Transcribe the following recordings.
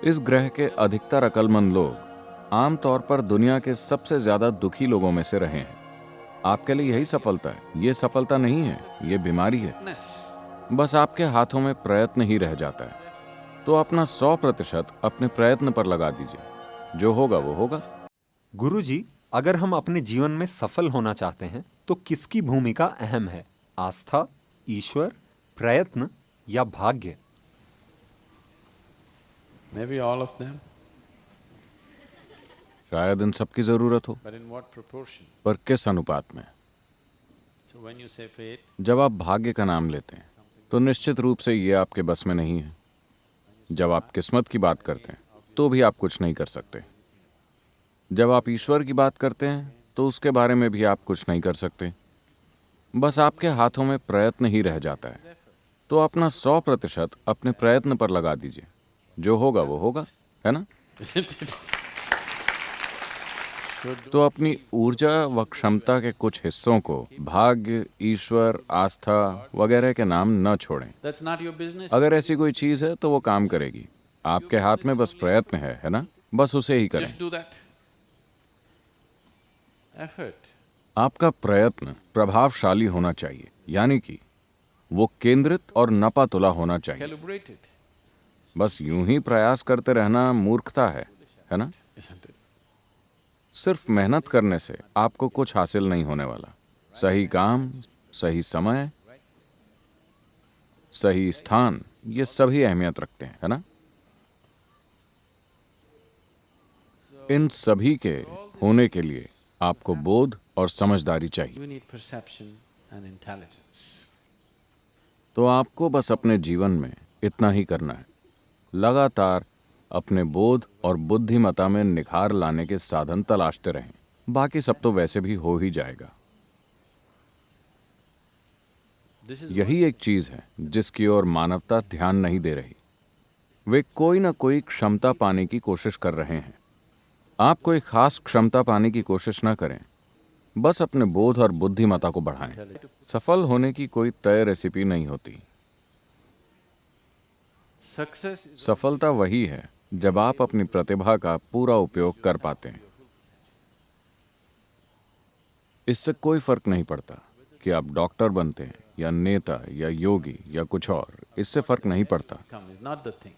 इस ग्रह के अधिकतर अक्लमंद लोग आमतौर पर दुनिया के सबसे ज्यादा दुखी लोगों में से रहे हैं। आपके लिए यही सफलता है। ये सफलता नहीं है, ये बीमारी है। बस आपके हाथों में प्रयत्न ही रह जाता है। तो अपना 100% अपने प्रयत्न पर लगा दीजिए। जो होगा वो होगा। गुरुजी, अगर हम अपने जीवन में सफल होना चाहते हैं तो किसकी भूमिका अहम है? आस्था, ईश्वर, प्रयत्न या भाग्य? Maybe all of them, शायद इन सब की जरूरत हो, but in what proportion? पर किस अनुपात में। So when you say fate, जब आप भाग्य का नाम लेते हैं तो निश्चित रूप से ये आपके बस में नहीं है। जब आप किस्मत की बात करते हैं तो भी आप कुछ नहीं कर सकते। जब आप ईश्वर की बात करते हैं तो उसके बारे में भी आप कुछ नहीं कर सकते। बस आपके हाथों में प्रयत्न ही रह जाता है। तो अपना 100% अपने प्रयत्न पर लगा दीजिए। जो होगा वो होगा, है ना? isn't it? तो अपनी ऊर्जा व क्षमता के कुछ हिस्सों को भाग्य, ईश्वर, आस्था वगैरह के नाम न छोड़ें। That's not your business. अगर ऐसी कोई चीज है तो वो काम करेगी। आपके हाथ में बस प्रयत्न है ना? बस उसे ही करें। Just do that. Effort. आपका प्रयत्न प्रभावशाली होना चाहिए, यानी कि वो केंद्रित और नपातुला होना चाहिए। Calibrate it, बस यूं ही प्रयास करते रहना मूर्खता है ना? isn't it? सिर्फ मेहनत करने से आपको कुछ हासिल नहीं होने वाला। सही काम, सही समय, सही स्थान, ये सभी अहमियत रखते हैं, है ना? इन सभी के होने के लिए आपको बोध और समझदारी चाहिए। You need perception and intelligence. तो आपको बस अपने जीवन में इतना ही करना है। लगातार अपने बोध और बुद्धिमत्ता में निखार लाने के साधन तलाशते रहें। बाकी सब तो वैसे भी हो ही जाएगा। This is यही एक चीज है जिसकी ओर मानवता ध्यान नहीं दे रही। वे कोई ना कोई क्षमता पाने की कोशिश कर रहे हैं। आप कोई खास क्षमता पाने की कोशिश ना करें, बस अपने बोध और बुद्धिमत्ता को बढ़ाएं। सफल होने की कोई तय रेसिपी नहीं होती। success is सफलता वही है जब आप अपनी प्रतिभा का पूरा उपयोग कर पाते हैं। इससे कोई फर्क नहीं पड़ता कि आप डॉक्टर बनते हैं या नेता या योगी या कुछ और। इससे फर्क नहीं पड़ता। come is not the thing.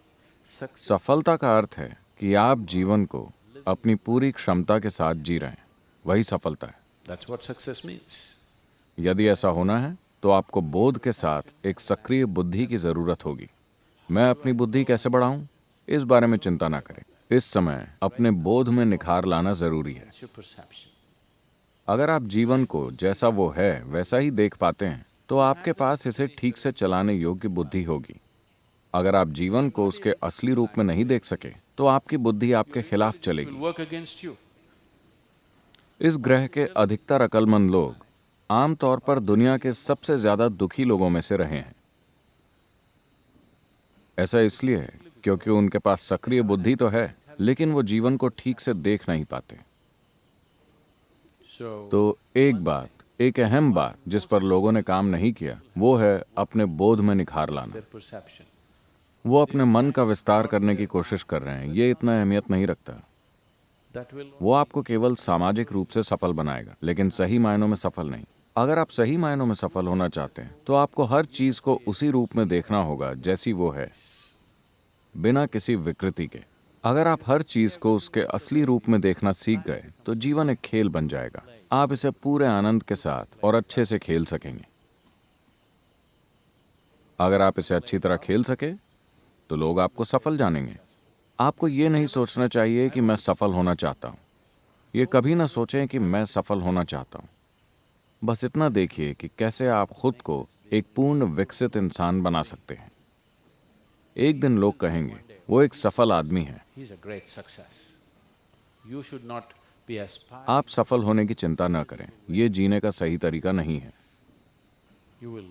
Success. सफलता का अर्थ है कि आप जीवन को अपनी पूरी क्षमता के साथ जी रहे हैं। वही सफलता है। That's what success means. यदि ऐसा होना है तो आपको बोध के साथ एक सक्रिय बुद्धि की जरूरत होगी। मैं अपनी बुद्धि कैसे बढ़ाऊं, इस बारे में चिंता ना करें। इस समय अपने बोध में निखार लाना जरूरी है। It's your perception. अगर आप जीवन को जैसा वो है वैसा ही देख पाते हैं तो आपके पास इसे ठीक से चलाने योग्य बुद्धि होगी। अगर आप जीवन को उसके असली रूप में नहीं देख सके तो आपकी बुद्धि आपके खिलाफ It चलेगी। will work against you. इस ग्रह के अधिकतर अक्लमंद लोग आमतौर पर दुनिया के सबसे ज्यादा दुखी लोगों में से रहे हैं। ऐसा इसलिए है क्योंकि उनके पास सक्रिय बुद्धि तो है, लेकिन वो जीवन को ठीक से देख नहीं पाते। So तो एक अहम बात जिस पर लोगों ने काम नहीं किया वो है अपने बोध में निखार लाना। their perception. वो अपने मन का विस्तार करने की कोशिश कर रहे हैं। ये इतना अहमियत नहीं रखता। That will वो आपको केवल सामाजिक रूप से सफल बनाएगा, लेकिन सही मायनों में सफल नहीं। अगर आप सही मायनों में सफल होना चाहते हैं तो आपको हर चीज को उसी रूप में देखना होगा जैसी वो है, बिना किसी विकृति के। अगर आप हर चीज को उसके असली रूप में देखना सीख गए तो जीवन एक खेल बन जाएगा। आप इसे पूरे आनंद के साथ और अच्छे से खेल सकेंगे। अगर आप इसे अच्छी तरह खेल सके तो लोग आपको सफल जानेंगे। आपको ये नहीं सोचना चाहिए कि मैं सफल होना चाहता हूँ। ये कभी ना सोचें कि मैं सफल होना चाहता हूँ। बस इतना देखिए कि कैसे आप खुद को एक पूर्ण विकसित इंसान बना सकते हैं। एक दिन लोग कहेंगे वो एक सफल आदमी है। he's a great success. You should not be aspiring. आप सफल होने की चिंता न करें। ये जीने का सही तरीका नहीं है। You will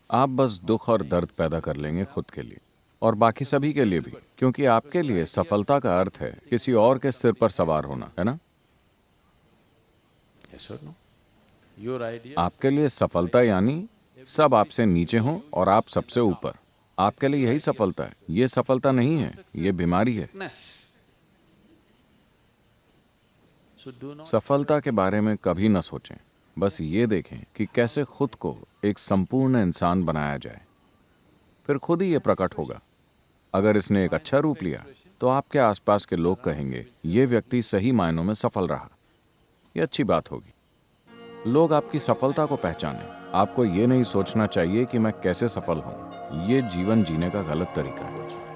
आप बस दुख और दर्द पैदा कर लेंगे खुद के लिए और बाकी सभी के लिए भी, क्योंकि आपके लिए सफलता का अर्थ है किसी और के सिर पर सवार होना, है ना? yes or no. Your idea. आपके लिए सफलता यानी सब आपसे नीचे हों और आप सबसे ऊपर। आपके लिए यही सफलता है। ये सफलता नहीं है, ये बीमारी है। sickness. So do not सफलता के बारे में कभी न सोचें, बस ये देखें कि कैसे खुद को एक संपूर्ण इंसान बनाया जाए, फिर खुद ही ये प्रकट होगा। अगर इसने एक अच्छा रूप लिया तो आपके आसपास के लोग कहेंगे ये व्यक्ति सही मायनों में सफल रहा। ये अच्छी बात होगी। लोग आपकी सफलता को पहचानें। आपको ये नहीं सोचना चाहिए कि मैं कैसे सफल हूं। ये जीवन जीने का गलत तरीका है।